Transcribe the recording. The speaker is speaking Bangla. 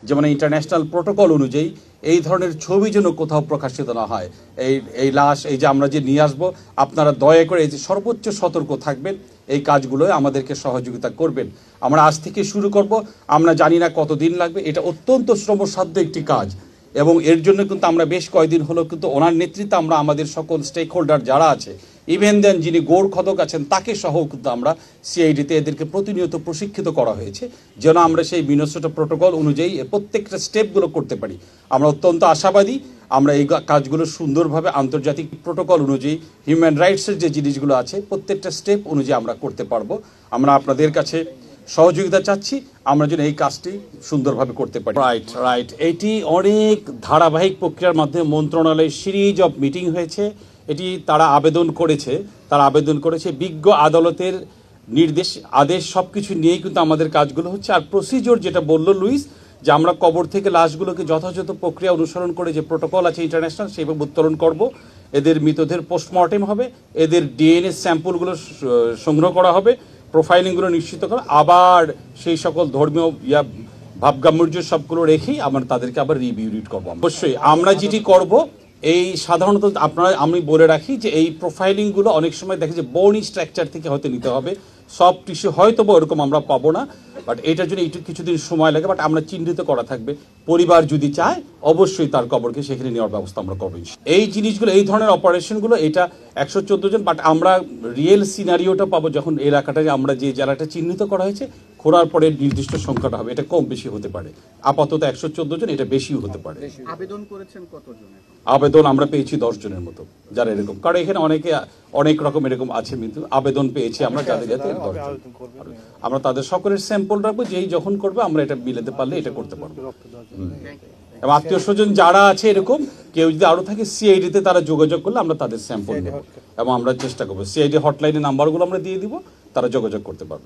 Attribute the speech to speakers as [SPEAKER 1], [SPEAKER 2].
[SPEAKER 1] যেমন ইন্টারন্যাশনাল প্রোটোকল অনুযায়ী এই ধরনের ছবি যেন কোথাও প্রকাশিত না হয়। এই লাশ এই যে আমরা যে নিয়ে আসবো, আপনারা দয়া করে এই যে সর্বোচ্চ সতর্ক থাকবেন, এই কাজগুলো আমাদেরকে সহযোগিতা করবেন। আমরা আজ থেকে শুরু করব, আমরা জানি না কতদিন লাগবে, এটা অত্যন্ত শ্রমসাধ্য একটি কাজ এবং এর জন্য কিন্তু আমরা বেশ কয়েকদিন হলো কিন্তু ওনার নেতৃত্বে আমরা আমাদের সকল স্টেক হোল্ডার যারা আছে, ইভেন দেন যিনি গৌড় খদক আছেন তাকে সহ কিন্তু আমরা সিআইডিতে এদেরকে প্রতিনিয়ত প্রশিক্ষিত করা হয়েছে যেন আমরা সেই মিনেসোটা প্রোটোকল অনুযায়ী প্রত্যেকটা স্টেপগুলো করতে পারি। আমরা অত্যন্ত আশাবাদী আমরা এই কাজগুলো সুন্দরভাবে আন্তর্জাতিক প্রোটোকল অনুযায়ী হিউম্যান রাইটসের যে জিনিসগুলো আছে প্রত্যেকটা স্টেপ অনুযায়ী আমরা করতে পারবো। আমরা আপনাদের কাছে সহযোগিতা চাচ্ছি আমরা যেন এই কাজটি সুন্দরভাবে করতে পারি। রাইট এটি অনেক ধারাবাহিক প্রক্রিয়ার মাধ্যমে মন্ত্রণালয়ের সিরিজ অফ মিটিং হয়েছে। এটি তারা আবেদন করেছে বিজ্ঞ আদালতের নির্দেশ আদেশ সব কিছু নিয়েই কিন্তু আমাদের কাজগুলো হচ্ছে। আর প্রসিজিওর যেটা বললো লুইস, যে আমরা কবর থেকে লাশগুলোকে যথাযথ প্রক্রিয়া অনুসরণ করে যে প্রোটোকল আছে ইন্টারন্যাশনাল সেইভাবে উত্তোলন করব, এদের মৃতদের পোস্টমর্টেম হবে, এদের ডিএনএ স্যাম্পলগুলো সংগ্রহ করা হবে, প্রোফাইলিংগুলো নিশ্চিত করা, আবার সেই সকল ধর্মীয় ভাবগাম্ভীর্য সবগুলো রেখেই আমরা তাদেরকে আবার রিভিউরিট করবো। অবশ্যই আমরা যেটি করব এই সাধারণত আমি বলে রাখি যে এই প্রোফাইলিংগুলো অনেক সময় দেখে যে বোনি স্ট্রাকচার থেকে হয়তো নিতে হবে, সফট টিস্যু হয়তো বা ওরকম আমরা পাবো না, বাট এটার জন্য একটু কিছুদিন সময় লাগে, বাট আমরা চিহ্নিত করা থাকবে। পরিবার যদি চায় অবশ্যই তার কবরকে সেখানে নেওয়ার ব্যবস্থা আমরা করবো। এই জিনিসগুলো এই ধরনের অপারেশনগুলো এটা 114 জন, বাট আমরা রিয়েল সিনারিওটা পাবো যখন এলাকাটা আমরা যে জেলাটা চিহ্নিত করা হয়েছে খোঁড়ার পরে নির্দিষ্ট সংখ্যাটা হবে, এটা কম বেশি হতে পারে। আপাতত 114 জন, এটা বেশিও হতে পারে।
[SPEAKER 2] আবেদন করেছেন কতজন?
[SPEAKER 1] আবেদন আমরা পেয়েছি 10 জনের মতো যারা এরকম, কারণ এখানে অনেক রকম এরকম আছে, কিন্তু আবেদন পেয়েছি আমরা যাদের যাতে 10 জন। আমরা তাদের সকলের স্যাম্পল রাখবো, যেই যখন করবে আমরা এটা মিলাতে পারলে এটা করতে পারবো। এবং আত্মীয় স্বজন যারা আছে এরকম কেউ যদি আরো থাকে সিআইডিতে তারা যোগাযোগ করলে আমরা তাদের স্যাম্পল নেব এবং আমরা চেষ্টা করবো। সিআইডি হটলাইনের নাম্বারগুলো আমরা দিয়ে দিব, তারা যোগাযোগ করতে পারবে।